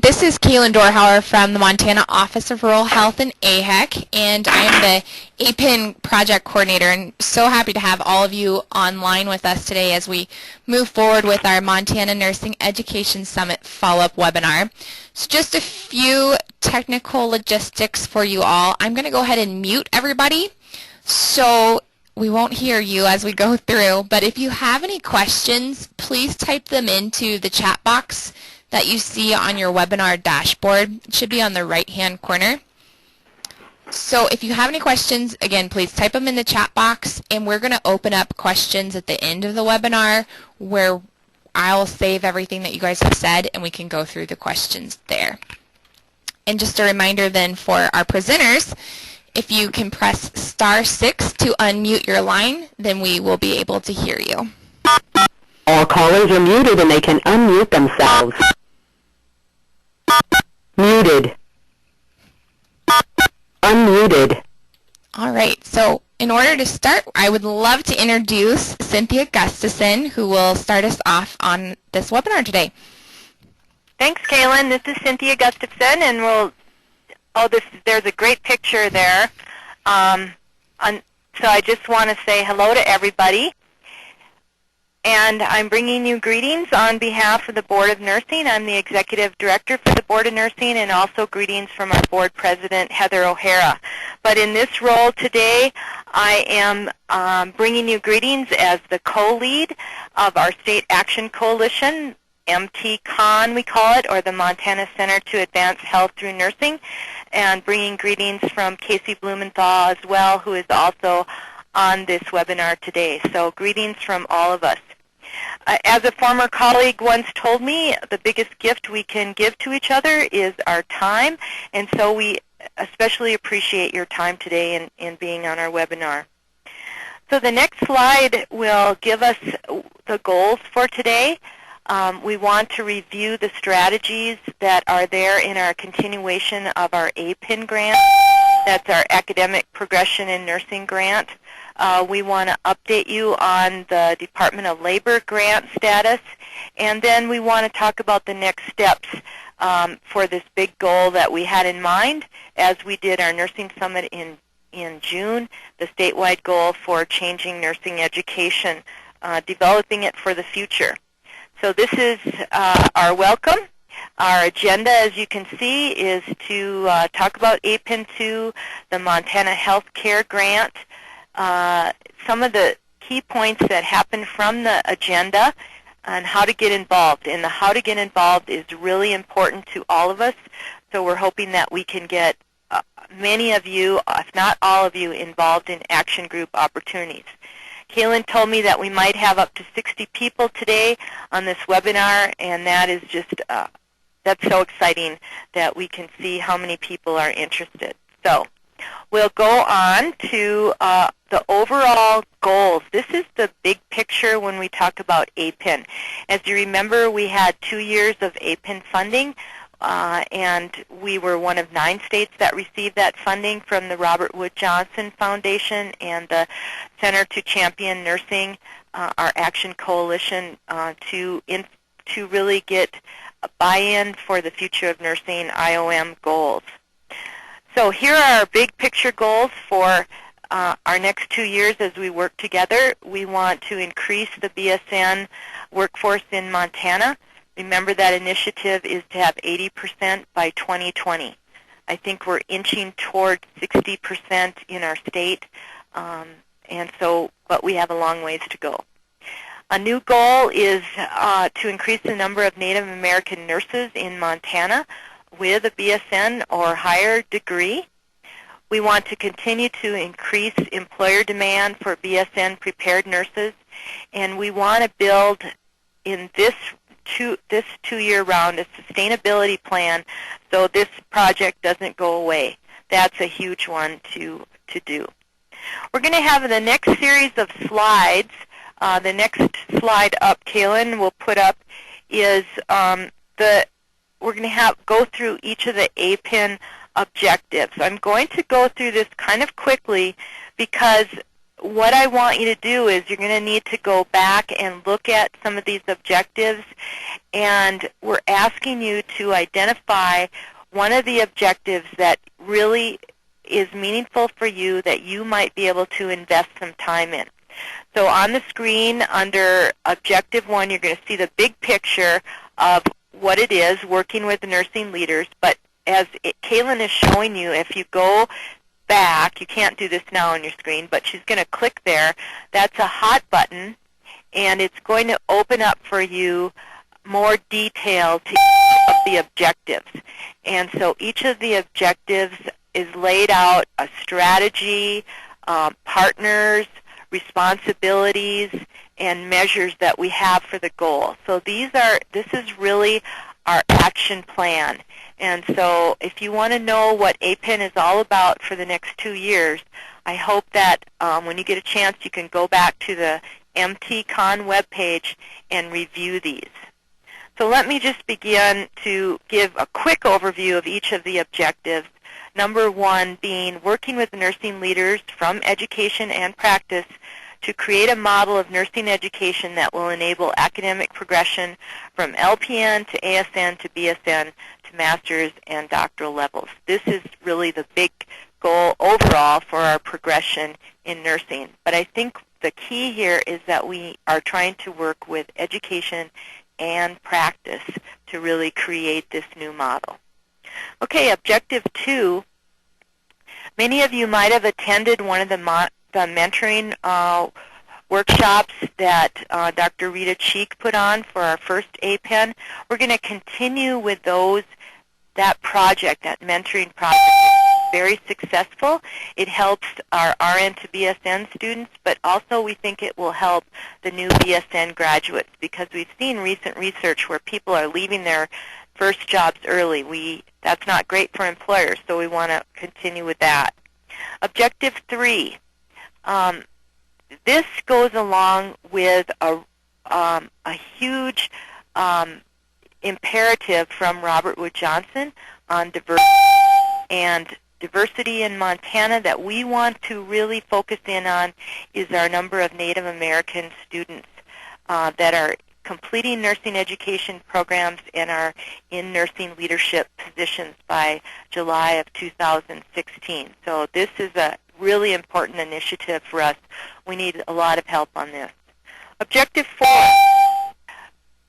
This is Kaylin Dorhauer from the Montana Office of Rural Health and AHEC, and I am the APIN project coordinator, and so happy to have all of you online with us today as we move forward with our Montana Nursing Education Summit follow-up webinar. So just a few technical logistics for you all. I'm going to go ahead and mute everybody so we won't hear you as we go through, but if you have any questions, please type them into the chat box that you see on your webinar dashboard. It should be on the right-hand corner. So if you have any questions, again, please type them in the chat box, and we're going to open up questions at the end of the webinar where I'll save everything that you guys have said, and we can go through the questions there. And just a reminder then for our presenters, if you can press *6 to unmute your line, then we will be able to hear you. All callers are muted and they can unmute themselves. Muted. Unmuted. All right, so in order to start, I would love to introduce Cynthia Gustafson, who will start us off on this webinar today. Thanks, Kaylin. This is Cynthia Gustafson, and there's a great picture there. So I just want to say hello to everybody. And I'm bringing you greetings on behalf of the Board of Nursing. I'm the Executive Director for the Board of Nursing, and also greetings from our Board President, Heather O'Hara. But in this role today, I am bringing you greetings as the co-lead of our State Action Coalition, MTCON we call it, or the Montana Center to Advance Health Through Nursing, and bringing greetings from Casey Blumenthal as well, who is also on this webinar today. So greetings from all of us. As a former colleague once told me, the biggest gift we can give to each other is our time, and so we especially appreciate your time today in being on our webinar. So the next slide will give us the goals for today. We want to review the strategies that are there in our continuation of our APIN grant. That's our Academic Progression in Nursing grant. We want to update you on the Department of Labor grant status, and then we want to talk about the next steps for this big goal that we had in mind as we did our Nursing Summit in June, the statewide goal for changing nursing education, developing it for the future. So this is our welcome. Our agenda, as you can see, is to talk about APIN 2, the Montana Healthcare Grant, some of the key points that happen from the agenda, and how to get involved. And the how to get involved is really important to all of us, so we're hoping that we can get many of you, if not all of you, involved in action group opportunities. Kaylin told me that we might have up to 60 people today on this webinar, and that is just, that's so exciting that we can see how many people are interested. So we'll go on to the overall goals. This is the big picture when we talk about APIN. As you remember, we had 2 years of APIN funding, and we were one of 9 states that received that funding from the Robert Wood Johnson Foundation and the Center to Champion Nursing, our Action Coalition, to really get a buy-in for the Future of Nursing IOM goals. So here are our big picture goals for our next 2 years as we work together. We want to increase the BSN workforce in Montana. Remember, that initiative is to have 80% by 2020. I think we're inching toward 60% in our state, but we have a long ways to go. A new goal is to increase the number of Native American nurses in Montana with a BSN or higher degree. We want to continue to increase employer demand for BSN prepared nurses, and we want to build in this 2-year round a sustainability plan so this project doesn't go away. That's a huge one to do. We're going to have the next series of slides. The next slide up, Kaylin will put up, is we're going to go through each of the APIN objectives. I'm going to go through this kind of quickly because what I want you to do is you're going to need to go back and look at some of these objectives, and we're asking you to identify one of the objectives that really is meaningful for you that you might be able to invest some time in. So on the screen under Objective 1, you're going to see the big picture of what it is, working with nursing leaders. But as Kaylin is showing you, if you go back, you can't do this now on your screen, but she's going to click there. That's a hot button, and it's going to open up for you more detail to each of the objectives. And so each of the objectives is laid out a strategy, partners, responsibilities, and measures that we have for the goal. So this is really our action plan. And so if you want to know what APIN is all about for the next 2 years, I hope that when you get a chance you can go back to the MTCon webpage and review these. So let me just begin to give a quick overview of each of the objectives. Number 1 being working with nursing leaders from education and practice to create a model of nursing education that will enable academic progression from LPN to ASN to BSN to master's and doctoral levels. This is really the big goal overall for our progression in nursing. But I think the key here is that we are trying to work with education and practice to really create this new model. Okay, Objective 2. Many of you might have attended one of the mentoring workshops that Dr. Rita Cheek put on for our first APIN. We're going to continue with that project, that mentoring project. It's very successful. It helps our RN to BSN students, but also we think it will help the new BSN graduates because we've seen recent research where people are leaving their first jobs early. That's not great for employers, so we want to continue with that. Objective 3. This goes along with a huge imperative from Robert Wood Johnson on diversity in Montana that we want to really focus in on is our number of Native American students that are completing nursing education programs and are in nursing leadership positions by July of 2016. So this is a really important initiative for us. We need a lot of help on this. Objective 4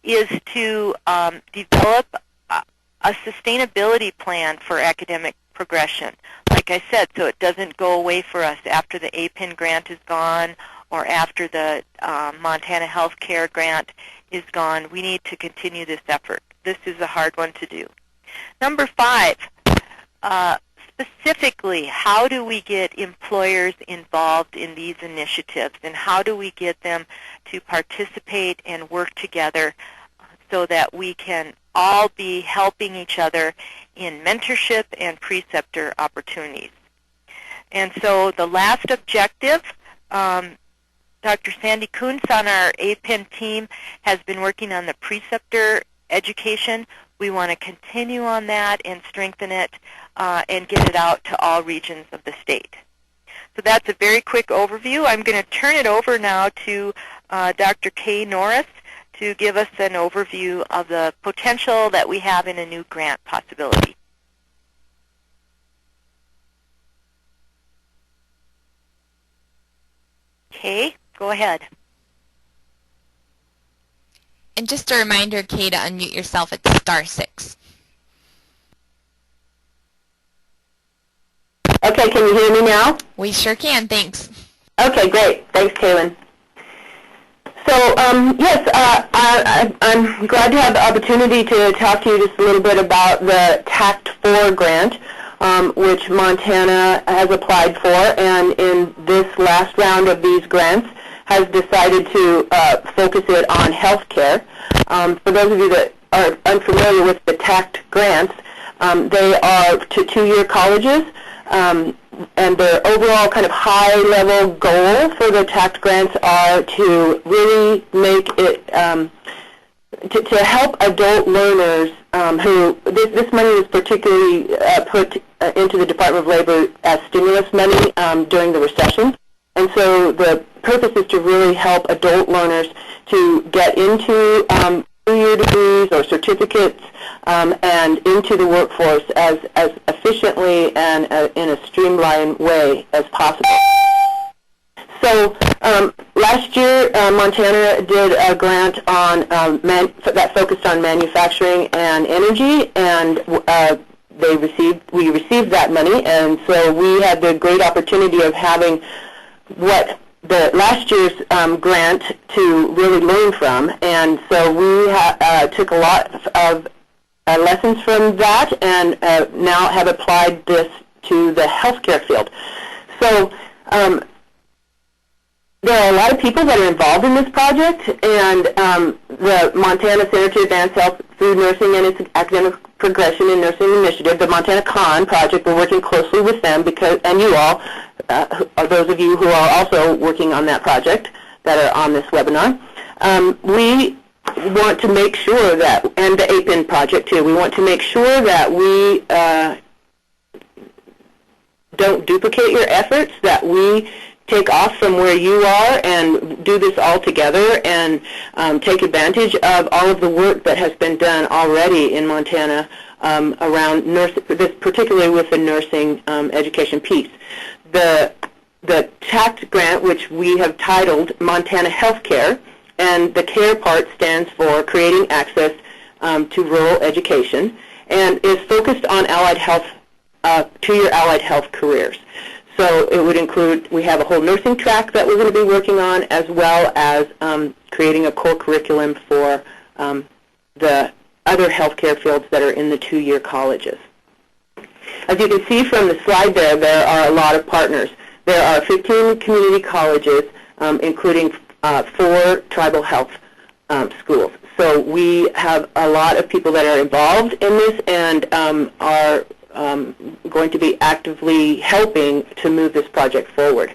is to develop a sustainability plan for academic progression. Like I said, so it doesn't go away for us after the APIN grant is gone or after the Montana Healthcare grant is gone. We need to continue this effort. This is a hard one to do. Number 5, specifically, how do we get employers involved in these initiatives, and how do we get them to participate and work together so that we can all be helping each other in mentorship and preceptor opportunities? And so the last objective, Dr. Sandy Kuntz on our APIN team has been working on the preceptor education. We want to continue on that and strengthen it and get it out to all regions of the state. So that's a very quick overview. I'm going to turn it over now to Dr. Kay Norris to give us an overview of the potential that we have in a new grant possibility. Kay, go ahead. And just a reminder, Kay, to unmute yourself at *6. Okay, can you hear me now? We sure can, thanks. Okay, great. Thanks, Kaylin. So, yes, I'm glad to have the opportunity to talk to you just a little bit about the TACT-4 grant, which Montana has applied for, and in this last round of these grants has decided to focus it on healthcare. For those of you that are unfamiliar with the TACT grants, they are to two-year colleges, and their overall kind of high-level goal for the TACT grants are to really make it, to help adult learners who, this money was particularly put into the Department of Labor as stimulus money during the recession. And so the purpose is to really help adult learners to get into two-year degrees or certificates and into the workforce as efficiently and in a streamlined way as possible. So last year, Montana did a grant on that focused on manufacturing and energy, and we received that money, and so we had the great opportunity of having what the last year's grant to really learn from, and so we took a lot of lessons from that, and now have applied this to the healthcare field. So there are a lot of people that are involved in this project, and the Montana Center to Advance Health through Nursing and its Academic Progression in Nursing Initiative, the Montana CON project, we're working closely with them and you all, those of you who are also working on that project that are on this webinar. We want to make sure that, and the APIN project too, we want to make sure that we don't duplicate your efforts, that we take off from where you are and do this all together and take advantage of all of the work that has been done already in Montana around particularly with the nursing education piece. The TACT grant, which we have titled Montana Healthcare, and the CARE part stands for Creating Access to Rural Education, and is focused on allied health, two-year allied health careers. So it would include, we have a whole nursing track that we're going to be working on, as well as creating a core curriculum for the other healthcare fields that are in the two-year colleges. As you can see from the slide there are a lot of partners. There are 15 community colleges, including 4 tribal health schools. So we have a lot of people that are involved in this and are going to be actively helping to move this project forward.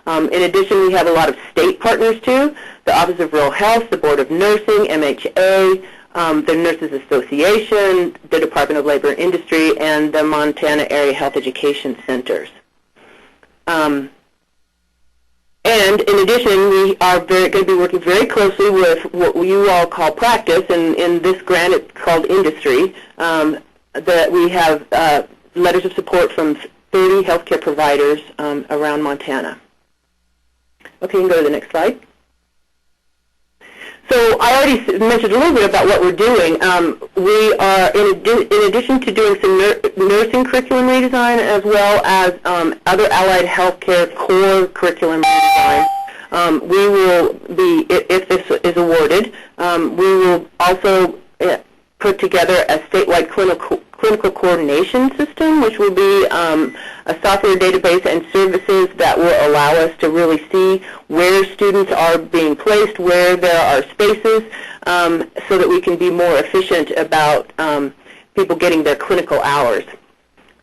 In addition, we have a lot of state partners too, the Office of Rural Health, the Board of Nursing, MHA, the Nurses Association, the Department of Labor and Industry, and the Montana Area Health Education Centers. And in addition, we are going to be working very closely with what you all call practice, and in this grant it's called industry, that we have letters of support from 30 healthcare providers around Montana. Okay, you can go to the next slide. So I already mentioned a little bit about what we're doing. We are, in addition to doing some nursing curriculum redesign, as well as other allied healthcare core curriculum redesign, we will be, if this is awarded, we will also put together a statewide clinical coordination system, which will be a software database and services that will allow us to really see where students are being placed, where there are spaces, so that we can be more efficient about people getting their clinical hours.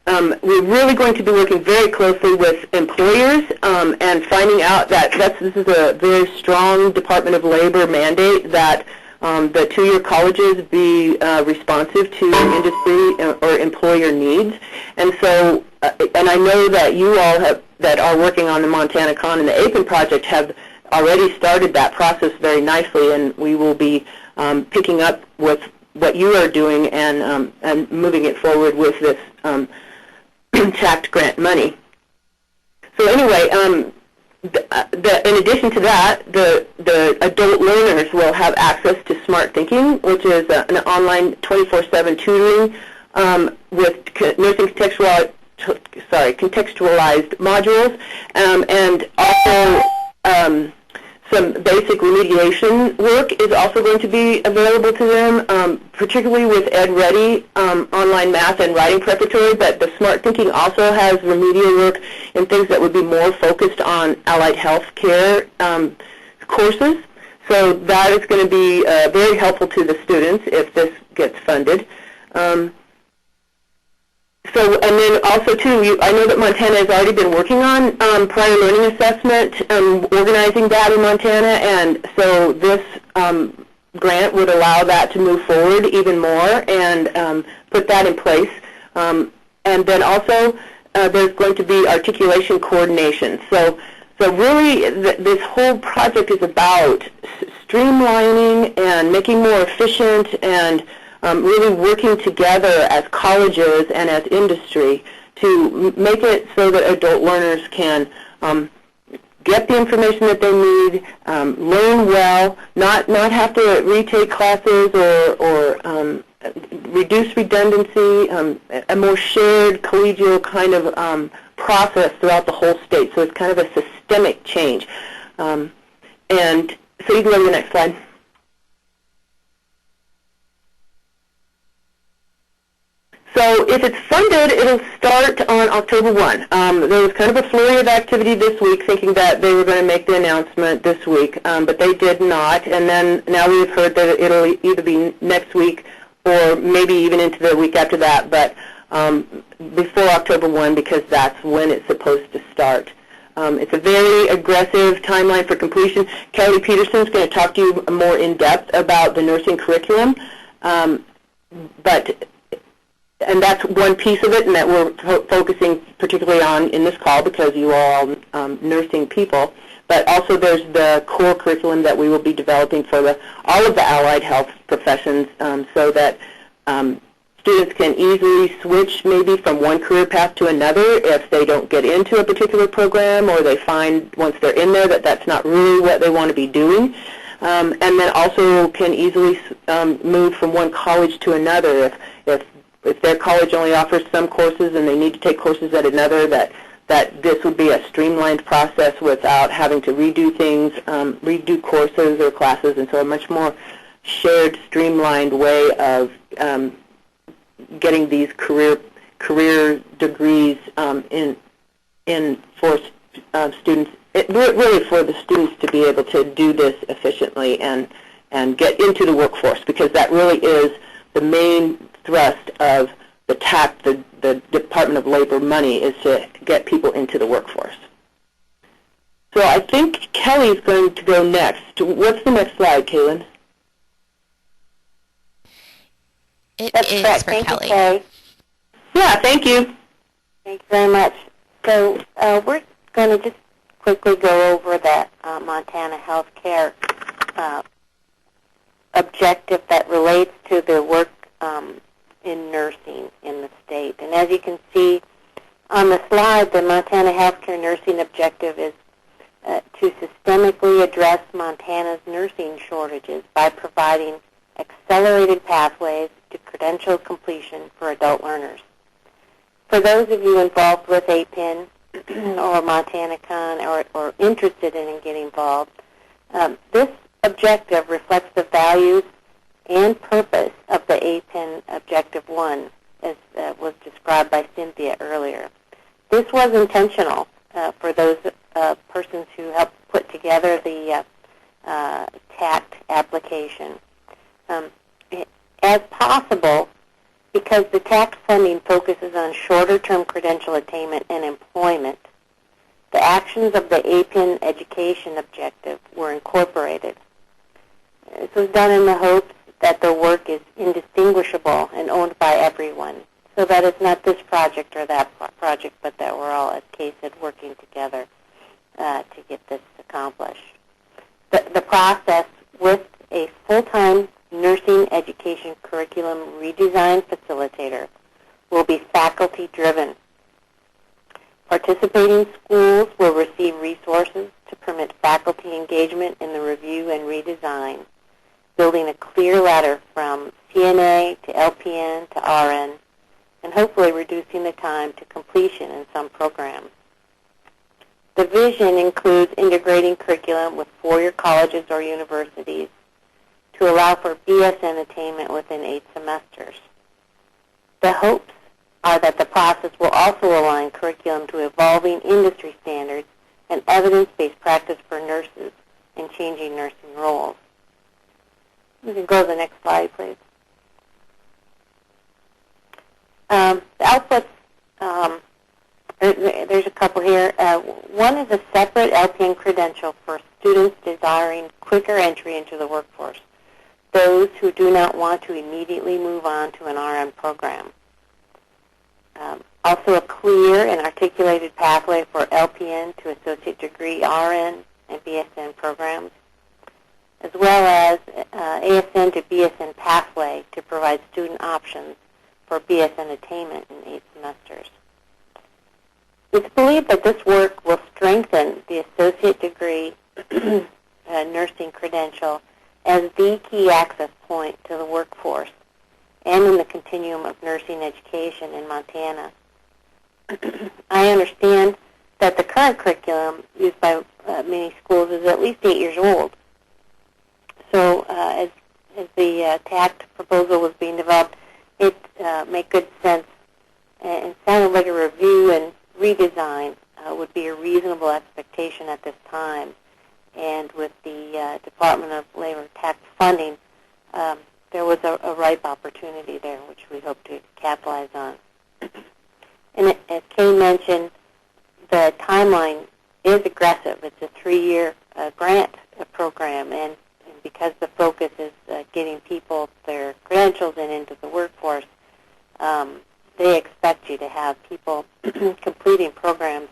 We're really going to be working very closely with employers and finding out that this is a very strong Department of Labor mandate that the two-year colleges be responsive to industry or employer needs. And so, and I know that you all that are working on the Montana CON and the APIN project have already started that process very nicely, and we will be picking up with what you are doing and moving it forward with this TACT grant money. So anyway, in addition to that, the adult learners will have access to Smart Thinking, which is an online 24/7 tutoring with nursing contextualized modules, and also some basic remediation work is also going to be available to them, particularly with Ed Ready online math and writing preparatory, but the Smart Thinking also has remedial work and things that would be more focused on allied health care courses. So that is going to be very helpful to the students if this gets funded. So, and then also too, I know that Montana has already been working on prior learning assessment, organizing that in Montana, and so this grant would allow that to move forward even more and put that in place. And then also there's going to be articulation coordination. So So really, this whole project is about streamlining and making more efficient and really working together as colleges and as industry to make it so that adult learners can get the information that they need, learn well, not have to retake classes or reduce redundancy, a more shared collegial kind of process throughout the whole state. So it's kind of a systemic change. And so you can go to the next slide. So if it's funded, it'll start on October 1. There was kind of a flurry of activity this week, thinking that they were going to make the announcement this week, but they did not. And then now we've heard that it'll either be next week or maybe even into the week after that, but before October 1, because that's when it's supposed to start. It's a very aggressive timeline for completion. Kelly Peterson's going to talk to you more in depth about the nursing curriculum, and that's one piece of it, and that we're focusing particularly on in this call because you are all nursing people. But also there's the core curriculum that we will be developing for all of the allied health professions so that students can easily switch maybe from one career path to another if they don't get into a particular program or they find once they're in there that that's not really what they want to be doing. And then also can easily move from one college to another if their college only offers some courses and they need to take courses at another, that this would be a streamlined process without having to redo things, redo courses or classes, and so a much more shared, streamlined way of getting these career degrees in for students, really for the students to be able to do this efficiently and get into the workforce, because that really is the main thrust of the TAP, the Department of Labor money, is to get people into the workforce. So I think Kelly's going to go next. What's the next slide, Kaylin? That's correct. For Thank Kelly. you, Kay. Yeah, thank you. Thank you very much. So we're going to just quickly go over that Montana Healthcare objective that relates to the work in nursing in the state. And as you can see on the slide, the Montana Healthcare Nursing Objective is to systemically address Montana's nursing shortages by providing accelerated pathways to credential completion for adult learners. For those of you involved with APIN or MontanaCon or interested in getting involved, this objective reflects the values and purpose of the APIN Objective 1, as was described by Cynthia earlier. This was intentional for those persons who helped put together the TACT application. As possible, because the TACT funding focuses on shorter-term credential attainment and employment, the actions of the APIN Education Objective were incorporated. This was done in the hopes that the work is indistinguishable and owned by everyone, so that it's not this project or that project, but that we're all, as Kay said, working together to get this accomplished. The process with a full-time nursing education curriculum redesign facilitator will be faculty-driven. Participating schools will receive resources to permit faculty engagement in the review and redesign, building a clear ladder from CNA to LPN to RN, and hopefully reducing the time to completion in some programs. The vision includes integrating curriculum with four-year colleges or universities to allow for BSN attainment within 8 semesters. The hopes are that the process will also align curriculum to evolving industry standards and evidence-based practice for nurses in changing nursing roles. You can go to the next slide, please. The outputs, there's a couple here. One is a separate LPN credential for students desiring quicker entry into the workforce, those who do not want to immediately move on to an RN program. Also a clear and articulate articulated pathway for LPN to associate degree RN and BSN programs, as well as ASN to BSN pathway to provide student options for BSN attainment in 8 semesters. It's believed that this work will strengthen the associate degree nursing credential as the key access point to the workforce and in the continuum of nursing education in Montana. I understand that the current curriculum used by many schools is at least 8 years old. So as the TACT proposal was being developed, it made good sense and sounded like a review and redesign would be a reasonable expectation at this time. And with the Department of Labor TACT funding, there was a ripe opportunity there, which we hope to capitalize on. And as Kay mentioned, the timeline is aggressive. It's a 3-year grant program, and because the focus is getting people their credentials and into the workforce, they expect you to have people completing programs.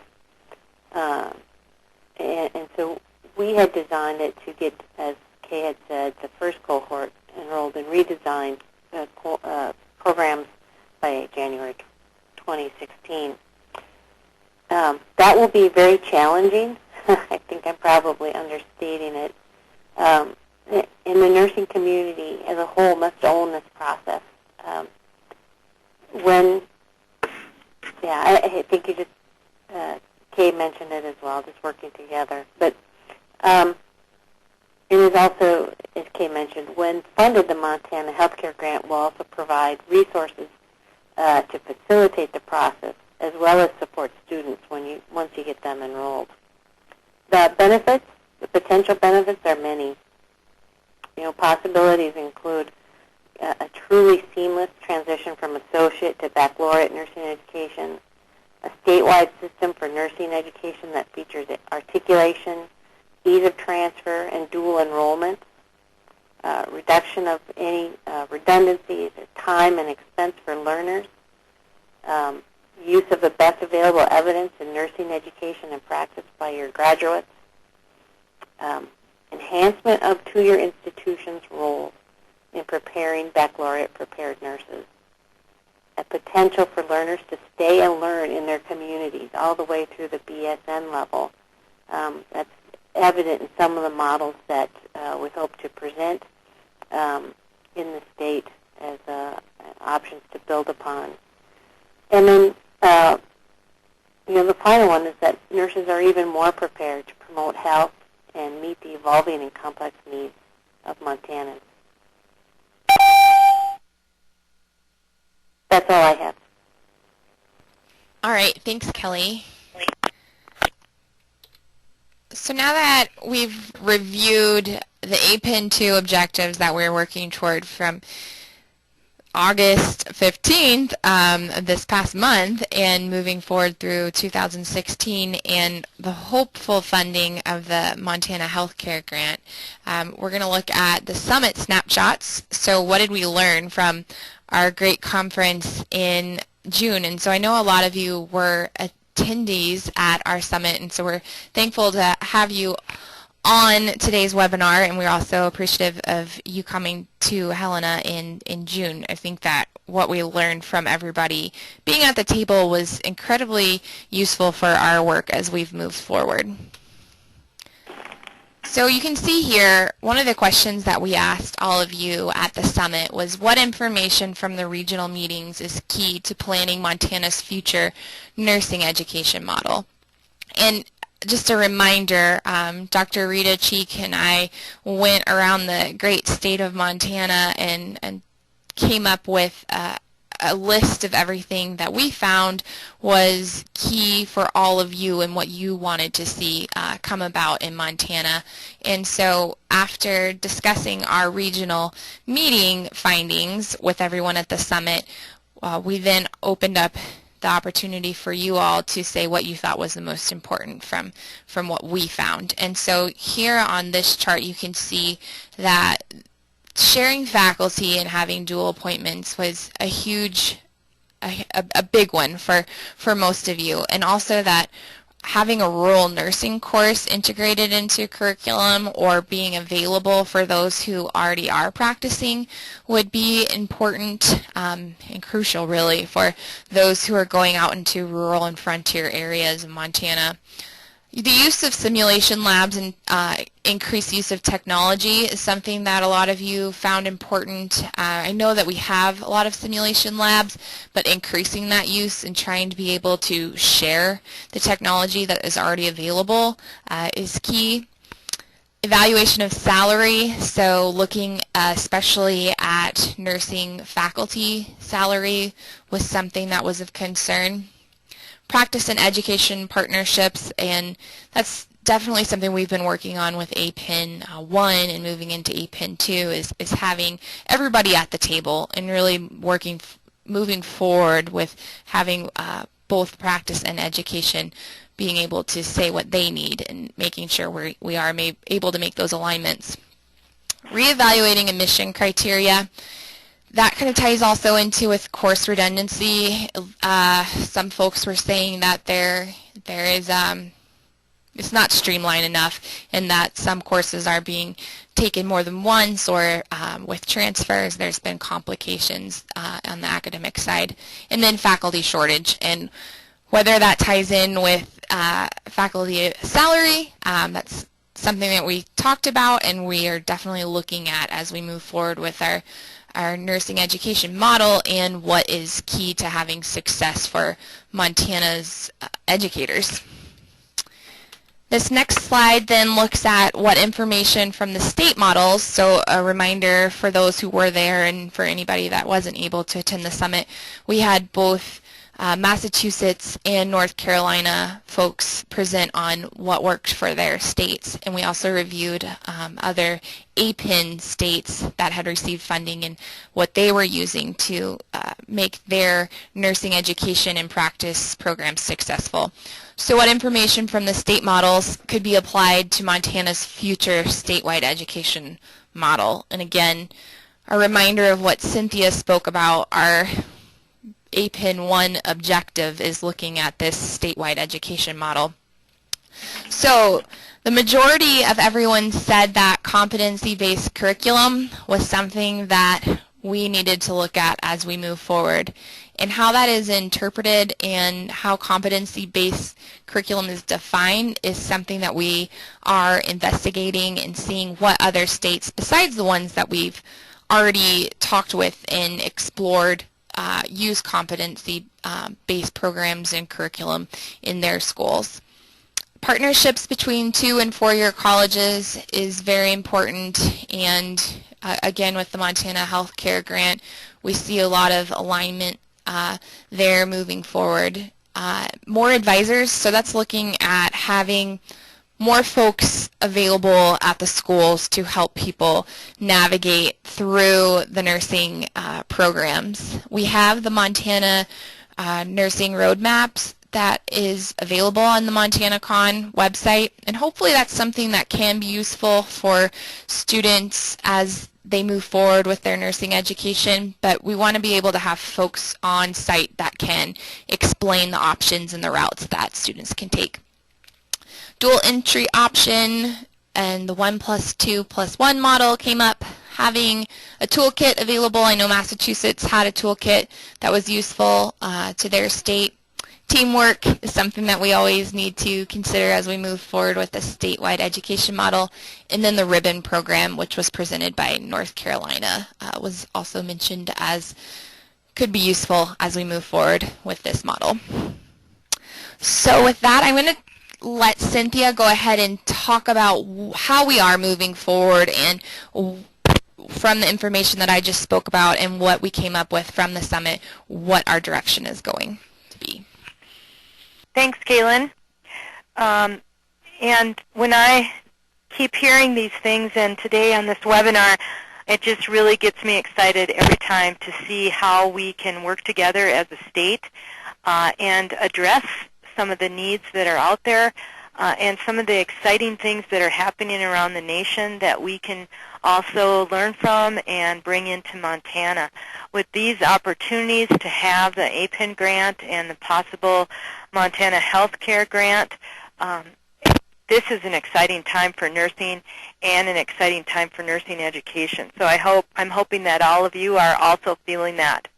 And so we had designed it to get, as Kay had said, the first cohort enrolled in redesigned programs by January 2016. That will be very challenging. I think I'm probably understating it. And the nursing community as a whole must own this process. I think you just, Kay mentioned it as well, just working together. But it is also, as Kay mentioned, when funded, the Montana Healthcare Grant will also provide resources to facilitate the process, as well as support students once you get them enrolled. The benefits, the potential benefits are many. Possibilities include a truly seamless transition from associate to baccalaureate nursing education, a statewide system for nursing education that features articulation, ease of transfer, and dual enrollment, reduction of any redundancies, time and expense for learners, use of the best available evidence in nursing education and practice by your graduates, enhancement of two-year institutions' roles in preparing baccalaureate-prepared nurses, a potential for learners to stay and learn in their communities all the way through the BSN level. That's evident in some of the models that we hope to present in the state as options to build upon. And then, the final one is that nurses are even more prepared to promote health and meet the evolving and complex needs of Montanans. That's all I have. All right, thanks, Kelly. So now that we've reviewed the APIN 2 objectives that we're working toward from August 15th, this past month, and moving forward through 2016 and the hopeful funding of the Montana Healthcare Grant, we're going to look at the summit snapshots. So what did we learn from our great conference in June? And so I know a lot of you were attendees at our summit, and so we're thankful to have you on today's webinar, and we're also appreciative of you coming to Helena in June. I think that what we learned from everybody being at the table was incredibly useful for our work as we've moved forward. So you can see here, one of the questions that we asked all of you at the summit was what information from the regional meetings is key to planning Montana's future nursing education model? And just a reminder, Dr. Rita Cheek and I went around the great state of Montana and came up with a list of everything that we found was key for all of you and what you wanted to see come about in Montana. And so after discussing our regional meeting findings with everyone at the summit, we then opened up the opportunity for you all to say what you thought was the most important from what we found. And so here on this chart you can see that sharing faculty and having dual appointments was a huge a big one for most of you. And also that having a rural nursing course integrated into curriculum or being available for those who already are practicing would be important and crucial, really, for those who are going out into rural and frontier areas in Montana. The use of simulation labs and increased use of technology is something that a lot of you found important. I know that we have a lot of simulation labs, but increasing that use and trying to be able to share the technology that is already available is key. Evaluation of salary, so looking especially at nursing faculty salary was something that was of concern. Practice and education partnerships, and that's definitely something we've been working on with APIN 1 and moving into APIN 2 is having everybody at the table and really moving forward with having both practice and education being able to say what they need and making sure we are able to make those alignments. Reevaluating admission criteria. That kind of ties also into with course redundancy. Some folks were saying that there is it's not streamlined enough, and that some courses are being taken more than once, or with transfers there's been complications on the academic side. And then faculty shortage, and whether that ties in with faculty salary, that's something that we talked about and we are definitely looking at as we move forward with our nursing education model and what is key to having success for Montana's educators. This next slide then looks at what information from the state models, so a reminder for those who were there and for anybody that wasn't able to attend the summit, we had both Massachusetts and North Carolina folks present on what worked for their states, and we also reviewed other APIN states that had received funding and what they were using to make their nursing education and practice programs successful. So what information from the state models could be applied to Montana's future statewide education model? And again, a reminder of what Cynthia spoke about, our APIN 1 objective is looking at this statewide education model. So the majority of everyone said that competency-based curriculum was something that we needed to look at as we move forward. And how that is interpreted and how competency-based curriculum is defined is something that we are investigating and seeing what other states, besides the ones that we've already talked with and explored, use competency-based programs and curriculum in their schools. Partnerships between 2- and 4-year colleges is very important, and again with the Montana Healthcare Grant, we see a lot of alignment there moving forward. More advisors, so that's looking at having more folks available at the schools to help people navigate through the nursing programs. We have the Montana Nursing Roadmaps that is available on the MontanaCon website, and hopefully that's something that can be useful for students as they move forward with their nursing education, but we want to be able to have folks on site that can explain the options and the routes that students can take. Dual entry option and the 1+2+1 model came up, having a toolkit available. I know Massachusetts had a toolkit that was useful to their state. Teamwork is something that we always need to consider as we move forward with the statewide education model. And then the ribbon program, which was presented by North Carolina, was also mentioned as could be useful as we move forward with this model. So with that, I'm going to let Cynthia go ahead and talk about how we are moving forward and from the information that I just spoke about and what we came up with from the summit, what our direction is going to be. Thanks, Kaylin. And when I keep hearing these things, and today on this webinar, it just really gets me excited every time to see how we can work together as a state and address some of the needs that are out there and some of the exciting things that are happening around the nation that we can also learn from and bring into Montana. With these opportunities to have the APIN grant and the possible Montana Healthcare grant, this is an exciting time for nursing and an exciting time for nursing education. So I'm hoping that all of you are also feeling that.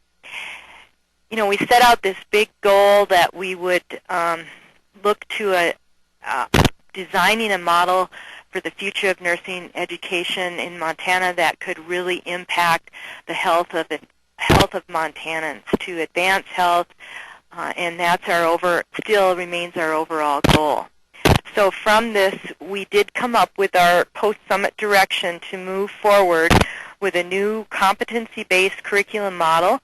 You know, we set out this big goal that we would look to designing a model for the future of nursing education in Montana that could really impact the health of Montanans, to advance health, and that's still remains our overall goal. So from this, we did come up with our post-summit direction to move forward with a new competency-based curriculum model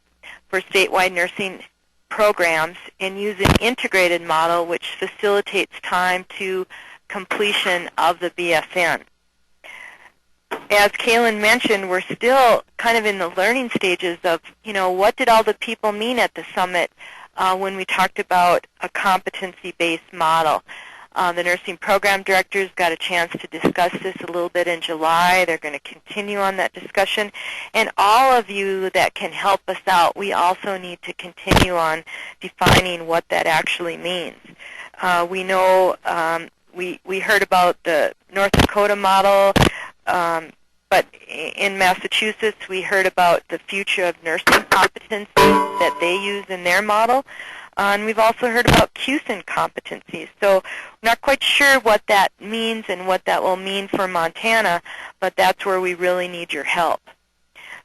for statewide nursing programs and use an integrated model which facilitates time to completion of the BSN. As Kaylin mentioned, we're still kind of in the learning stages of, you know, what did all the people mean at the summit when we talked about a competency-based model. The nursing program directors got a chance to discuss this a little bit in July. They're going to continue on that discussion. And all of you that can help us out, we also need to continue on defining what that actually means. We know we heard about the North Dakota model, but in Massachusetts we heard about the future of nursing competencies that they use in their model. And we've also heard about CUSIN competencies. So we're not quite sure what that means and what that will mean for Montana, but that's where we really need your help.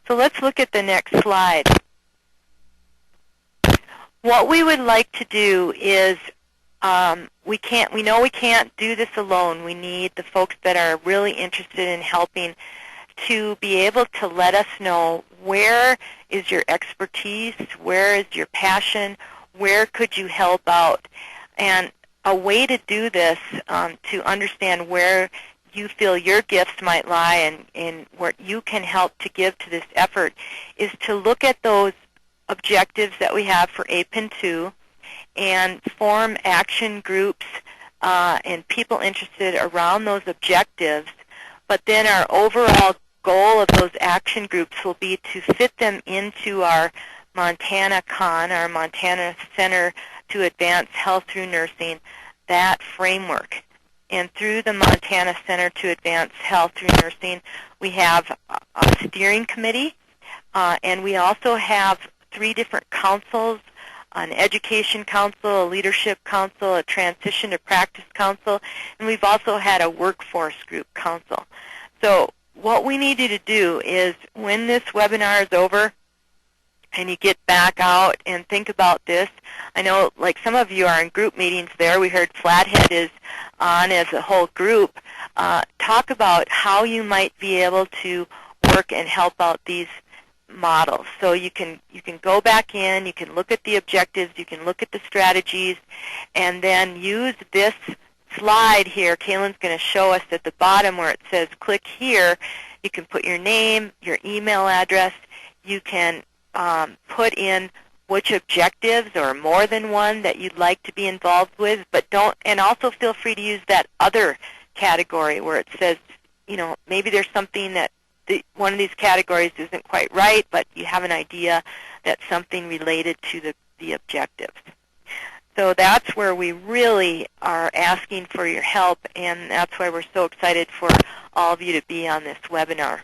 So let's look at the next slide. What we would like to do is we know we can't do this alone. We need the folks that are really interested in helping to be able to let us know where is your expertise, where is your passion, where could you help out? And a way to do this, to understand where you feel your gifts might lie and what you can help to give to this effort, is to look at those objectives that we have for APIN 2 and form action groups and people interested around those objectives. But then our overall goal of those action groups will be to fit them into our Montana CON, our Montana Center to Advance Health Through Nursing, that framework. And through the Montana Center to Advance Health Through Nursing, we have a steering committee, and we also have 3 different councils, an education council, a leadership council, a transition to practice council, and we've also had a workforce group council. So what we need you to do is, when this webinar is over, and you get back out and think about this. I know, like, some of you are in group meetings there. We heard Flathead is on as a whole group. Talk about how you might be able to work and help out these models. So you can go back in, you can look at the objectives, you can look at the strategies, and then use this slide here. Kaylin's going to show us at the bottom where it says click here. You can put your name, your email address. You can put in which objectives, or more than one, that you'd like to be involved with, but don't, and also feel free to use that other category where it says, you know, maybe there's something that one of these categories isn't quite right, but you have an idea that's something related to the objectives. So that's where we really are asking for your help, and that's why we're so excited for all of you to be on this webinar.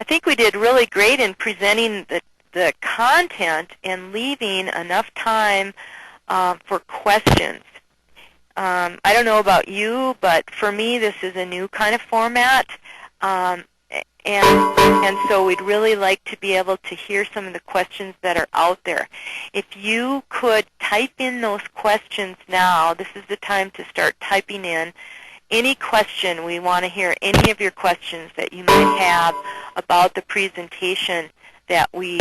I think we did really great in presenting the content and leaving enough time for questions. I don't know about you, but for me this is a new kind of format, and so we'd really like to be able to hear some of the questions that are out there. If you could type in those questions now, this is the time to start typing in any question. We want to hear any of your questions that you might have about the presentation that we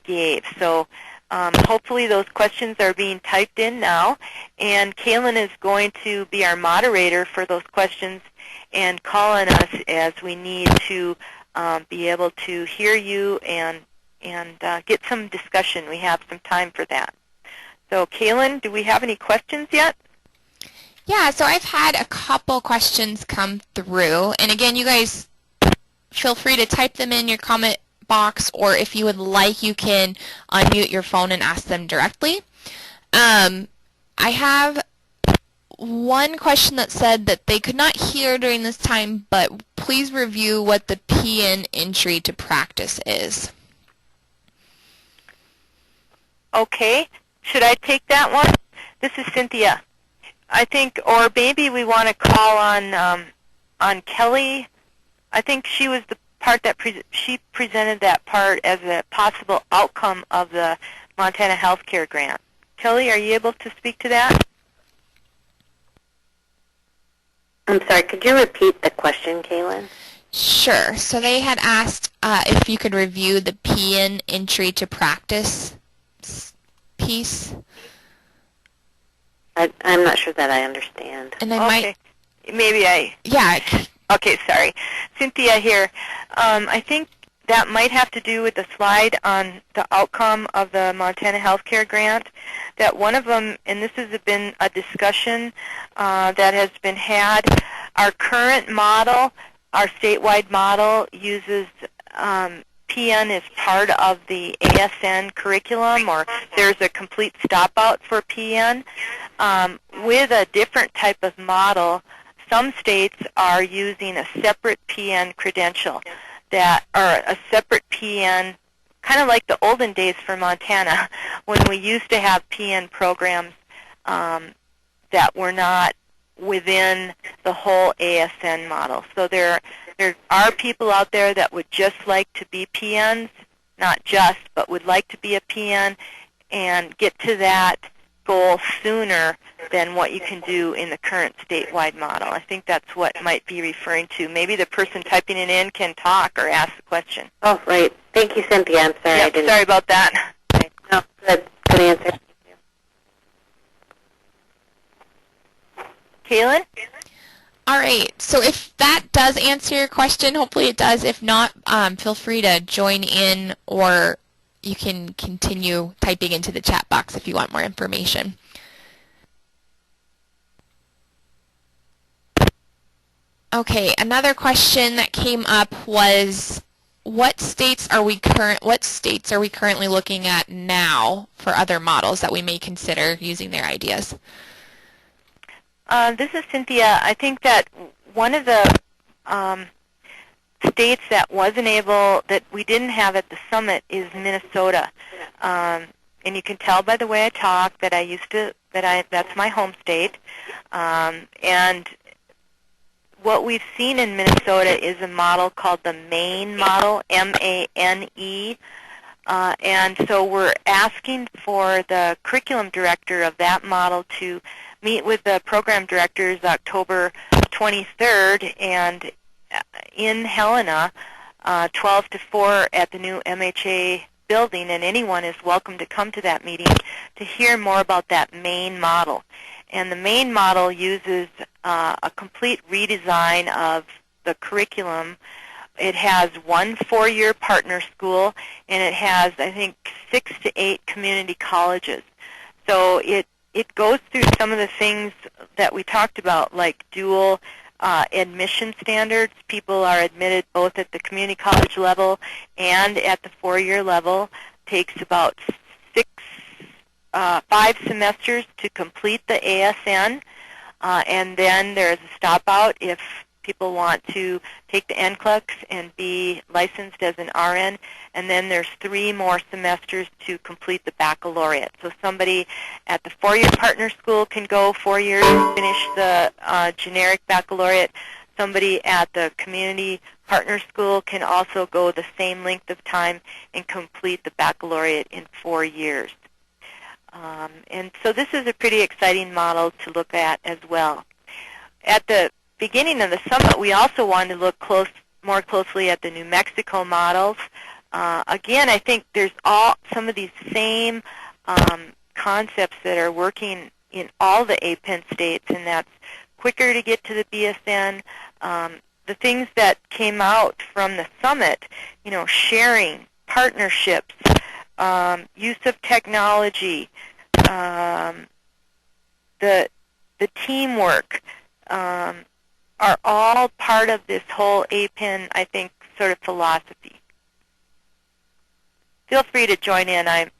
gave. So hopefully those questions are being typed in now, and Kaylin is going to be our moderator for those questions and call on us as we need to be able to hear you and get some discussion. We have some time for that. So Kaylin, do we have any questions yet? Yeah, so I've had a couple questions come through, and again, you guys feel free to type them in your comment box, or if you would like, you can unmute your phone and ask them directly. I have one question that said that they could not hear during this time, but please review what the PN entry to practice is. Okay. Should I take that one? This is Cynthia. I think, or maybe we want to call on Kelly. I think she was the part that she presented that part as a possible outcome of the Montana Healthcare Grant. Kelly, are you able to speak to that? I'm sorry, could you repeat the question, Kaylin? Sure. So they had asked if you could review the PN entry to practice piece. I'm not sure that I understand. And they Okay. Maybe I... Yeah. Okay, sorry. Cynthia here. I think that might have to do with the slide on the outcome of the Montana Healthcare Grant. That one of them, and this has been a discussion that has been had, our current model, our statewide model, uses PN as part of the ASN curriculum, or there's a complete stop-out for PN. With a different type of model, some states are using a separate PN credential, that, or a separate PN, kind of like the olden days for Montana, when we used to have PN programs that were not within the whole ASN model. So there are people out there that would just like to be PNs, not just, but would like to be a PN and get to that goal sooner than what you can do in the current statewide model. I think that's what might be referring to. Maybe the person typing it in can talk or ask the question. Oh, right. Thank you, Cynthia. I'm sorry I didn't... Sorry about that. No, good answer. Kaylin? All right. So if that does answer your question, hopefully it does. If not, feel free to join in, or you can continue typing into the chat box if you want more information. Okay, another question that came up was, what states are we currently looking at now for other models that we may consider using their ideas? This is Cynthia. I think that one of the states that we didn't have at the summit is Minnesota. And you can tell by the way I talk that that's my home state. And what we've seen in Minnesota is a model called the MANE model, M-A-N-E. And so we're asking for the curriculum director of that model to meet with the program directors October 23rd and in Helena, 12 to 4 at the new MHA building, and anyone is welcome to come to that meeting to hear more about that MANE model. And the MANE model uses a complete redesign of the curriculum. It has one 4-year partner school, and it has, I think, 6 to 8 community colleges. So it goes through some of the things that we talked about, like dual admission standards. People are admitted both at the community college level and at the 4-year level. Takes about 5 semesters to complete the ASN, and then there's a stop out if people want to take the NCLEX and be licensed as an RN, and then there's 3 more semesters to complete the baccalaureate. So somebody at the 4-year partner school can go 4 years and finish the generic baccalaureate. Somebody at the community partner school can also go the same length of time and complete the baccalaureate in 4 years. And so this is a pretty exciting model to look at as well. At the beginning of the summit, we also wanted to look more closely at the New Mexico models. Again, I think there's some of these same concepts that are working in all the APEN states, and that's quicker to get to the BSN. The things that came out from the summit, sharing, partnerships, use of technology, the teamwork, are all part of this whole APEN, I think, sort of philosophy. Feel free to join in.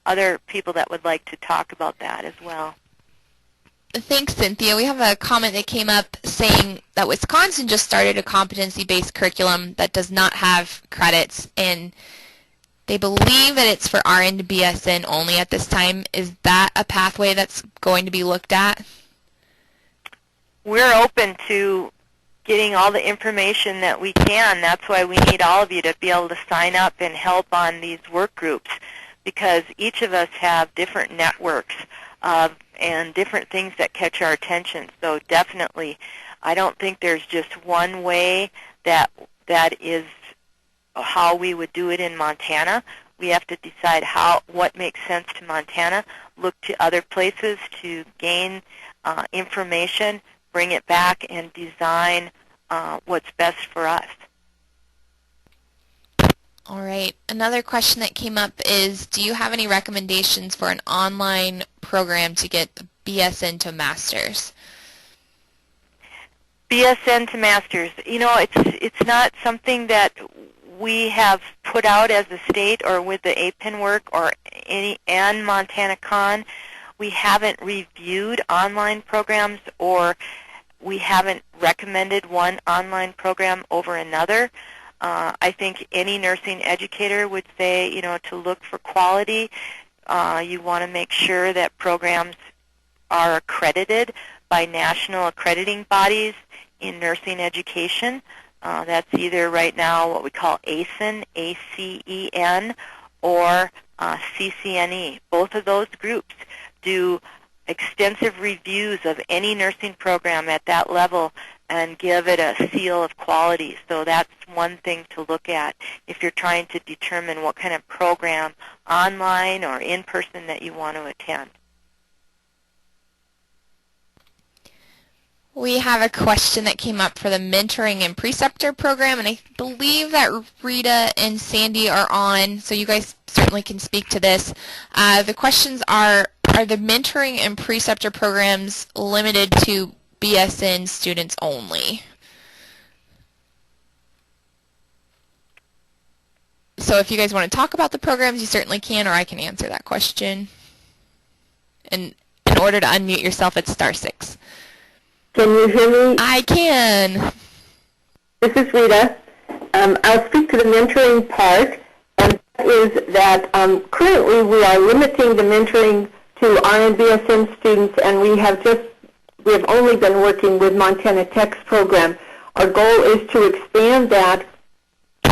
Other people that would like to talk about that as well. Thanks, Cynthia. We have a comment that came up saying that Wisconsin just started a competency-based curriculum that does not have credits, and they believe that it's for RN to BSN only at this time. Is that a pathway that's going to be looked at? We're open to getting all the information that we can. That's why we need all of you to be able to sign up and help on these work groups, because each of us have different networks and different things that catch our attention. So definitely, I don't think there's just one way that is how we would do it in Montana. We have to decide what makes sense to Montana, look to other places to gain information, bring it back, and design what's best for us. All right. Another question that came up is, do you have any recommendations for an online program to get BSN to Masters? BSN to Masters. You know, it's not something that we have put out as a state or with the APIN work or and Montana Con. We haven't reviewed online programs, or we haven't recommended one online program over another. I think any nursing educator would say, you know, to look for quality, you want to make sure that programs are accredited by national accrediting bodies in nursing education. That's either right now what we call ACEN, A-C-E-N, or CCNE. Both of those groups do extensive reviews of any nursing program at that level and give it a seal of quality. So that's one thing to look at if you're trying to determine what kind of program, online or in person, that you want to attend. We have a question that came up for the mentoring and preceptor program, and I believe that Rita and Sandy are on, so you guys certainly can speak to this. The questions are the mentoring and preceptor programs limited to BSN students only? So if you guys want to talk about the programs, you certainly can, or I can answer that question. And in order to unmute yourself, it's *6. Can you hear me? I can. This is Rita. I'll speak to the mentoring part, and that is that currently we are limiting the mentoring to RN BSN students, and we have only been working with Montana Tech's program. Our goal is to expand that.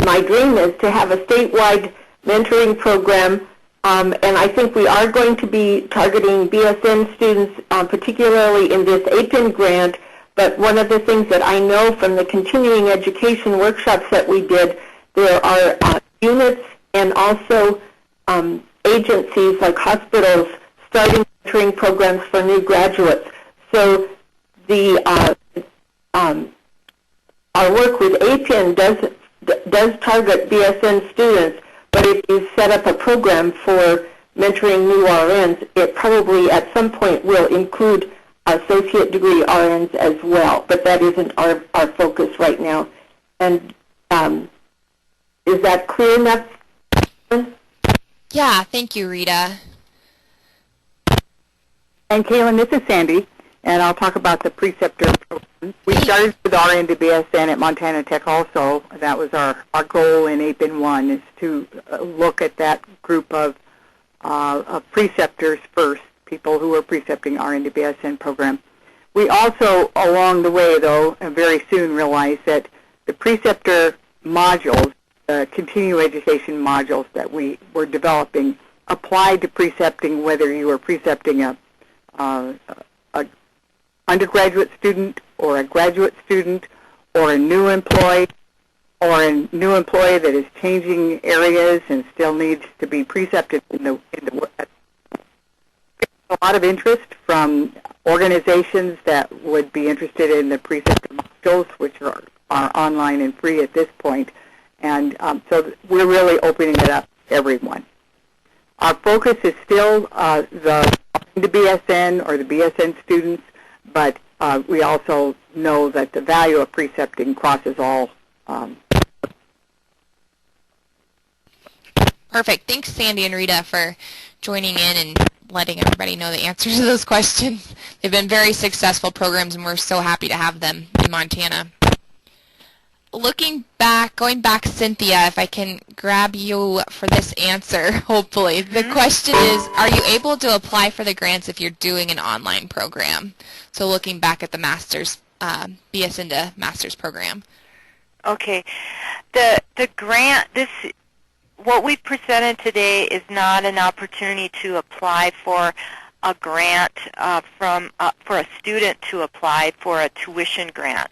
My dream is to have a statewide mentoring program, and I think we are going to be targeting BSN students, particularly in this APIN grant. But one of the things that I know from the continuing education workshops that we did, there are units and also agencies like hospitals starting mentoring programs for new graduates. So our work with APIN does target BSN students, but if you set up a program for mentoring new RNs, it probably at some point will include associate degree RNs as well, but that isn't our focus right now. And is that clear enough? Yeah, thank you, Rita. And Kaylin, this is Sandy, and I'll talk about the preceptor program. We started with RN to BSN at Montana Tech also. That was our goal in APIN 1, is to look at that group of preceptors first, people who are precepting RN to BSN program. We also, along the way, though, and very soon realized that the preceptor modules, continuing education modules that we were developing, applied to precepting whether you were precepting a undergraduate student or a graduate student or a new employee or a new employee that is changing areas and still needs to be precepted in the a lot of interest from organizations that would be interested in the preceptor modules, which are online and free at this point. And so we're really opening it up to everyone. Our focus is still the BSN or the BSN students, but we also know that the value of precepting crosses all Perfect. Thanks, Sandy and Rita, for joining in and letting everybody know the answers to those questions. They've been very successful programs, and we're so happy to have them in Montana. Going back, Cynthia, if I can grab you for this answer, hopefully. The question is, are you able to apply for the grants if you're doing an online program? So looking back at the master's, BS into master's program. Okay. The grant, what we presented today is not an opportunity to apply for a grant for a student to apply for a tuition grant.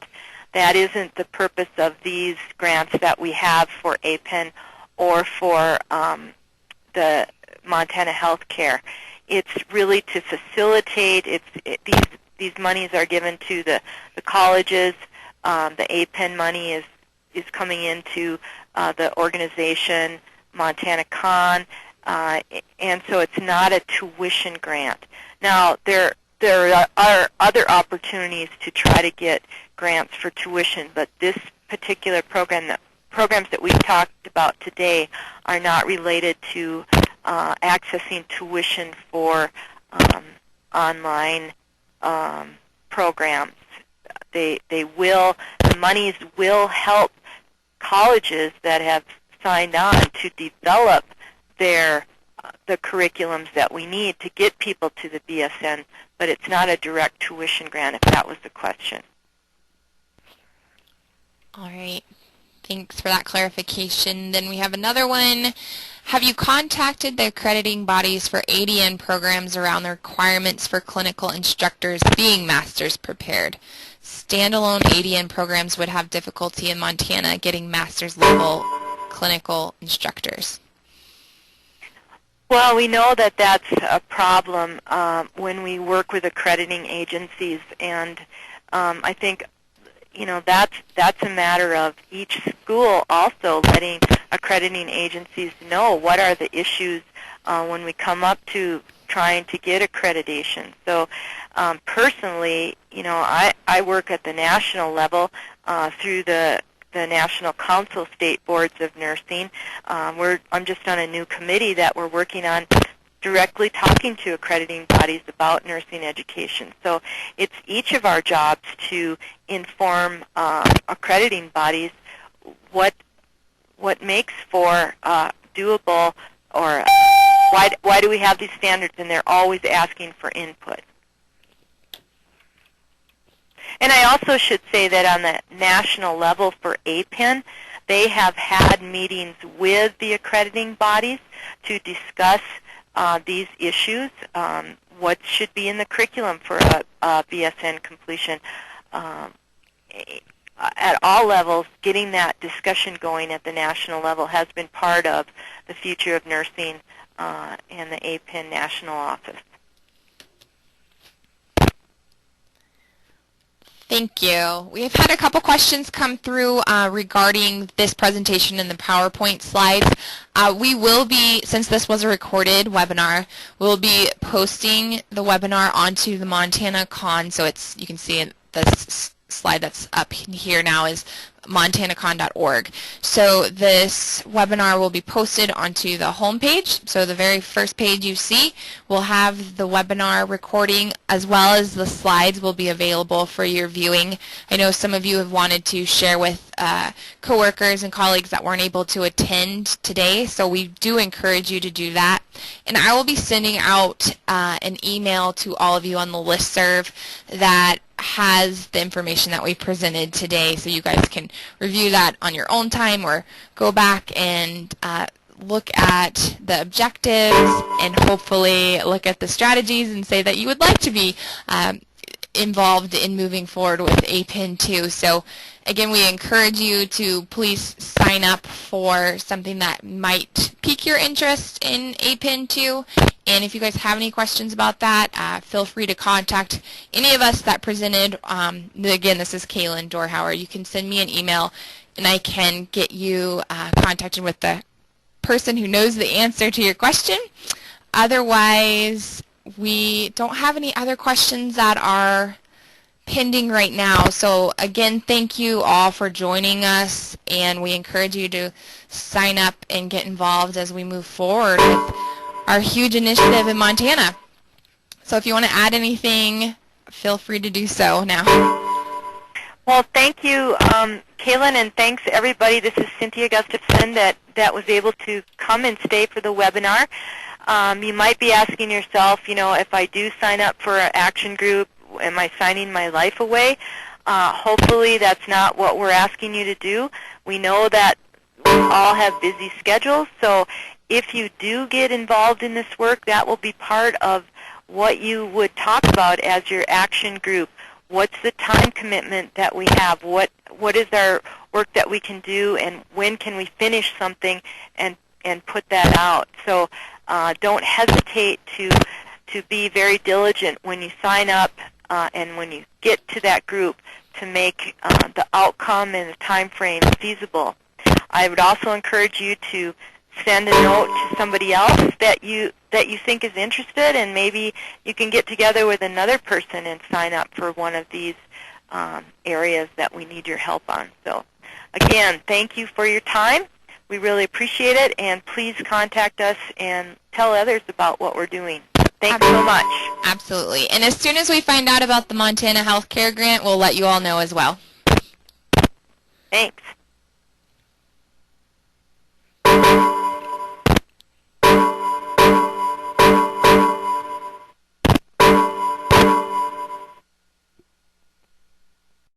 That isn't the purpose of these grants that we have for APEN or for the Montana Healthcare. It's really to facilitate. These monies are given to the colleges. The APEN money is coming into the organization Montana Con, and so it's not a tuition grant. Now there are other opportunities to try to get grants for tuition, but this particular programs that we talked about today are not related to accessing tuition for online programs. The monies will help colleges that have signed on to develop the curriculums that we need to get people to the BSN, but it's not a direct tuition grant, if that was the question. All right. Thanks for that clarification. Then we have another one. Have you contacted the accrediting bodies for ADN programs around the requirements for clinical instructors being master's prepared? Standalone ADN programs would have difficulty in Montana getting master's level clinical instructors. Well, we know that that's a problem when we work with accrediting agencies, and I think that's a matter of each school also letting accrediting agencies know what are the issues when we come up to trying to get accreditation. So personally, I work at the national level through the National Council State Boards of Nursing. I'm just on a new committee that we're working on directly talking to accrediting bodies about nursing education. So it's each of our jobs to inform accrediting bodies what makes for doable, or why do we have these standards, and they're always asking for input. And I also should say that on the national level for APEN, they have had meetings with the accrediting bodies to discuss these issues, what should be in the curriculum for a BSN completion. At all levels, getting that discussion going at the national level has been part of the future of nursing and the APEN national office. Thank you. We've had a couple questions come through regarding this presentation and the PowerPoint slides. We will be, since this was a recorded webinar, we'll be posting the webinar onto the Montana Con, so you can see the slide that's up here now is montanacon.org. So this webinar will be posted onto the home page. So the very first page you see will have the webinar recording, as well as the slides will be available for your viewing. I know some of you have wanted to share with coworkers and colleagues that weren't able to attend today, so we do encourage you to do that. And I will be sending out an email to all of you on the listserv that has the information that we presented today, so you guys can review that on your own time or go back and look at the objectives and hopefully look at the strategies and say that you would like to be involved in moving forward with APEN 2. So again, we encourage you to please sign up for something that might pique your interest in APEN 2. And if you guys have any questions about that, feel free to contact any of us that presented. Again, this is Kaylin Dorhauer. You can send me an email, and I can get you contacted with the person who knows the answer to your question. Otherwise, we don't have any other questions that are pending right now. So again, thank you all for joining us, and we encourage you to sign up and get involved as we move forward with our huge initiative in Montana. So if you want to add anything, feel free to do so now. Well, thank you, Kaylin, and thanks everybody. This is Cynthia Gustafson that was able to come and stay for the webinar. You might be asking yourself, if I do sign up for an action group, am I signing my life away? Hopefully that's not what we're asking you to do. We know that we all have busy schedules, so if you do get involved in this work, that will be part of what you would talk about as your action group. What's the time commitment that we have? What is our work that we can do, and when can we finish something and put that out? So don't hesitate to be very diligent when you sign up and when you get to that group to make the outcome and the time frame feasible. I would also encourage you to send a note to somebody else that you think is interested, and maybe you can get together with another person and sign up for one of these areas that we need your help on. So again, thank you for your time. We really appreciate it, and please contact us and tell others about what we're doing. Thanks so much. Absolutely. And as soon as we find out about the Montana Healthcare Grant, we'll let you all know as well. Thanks.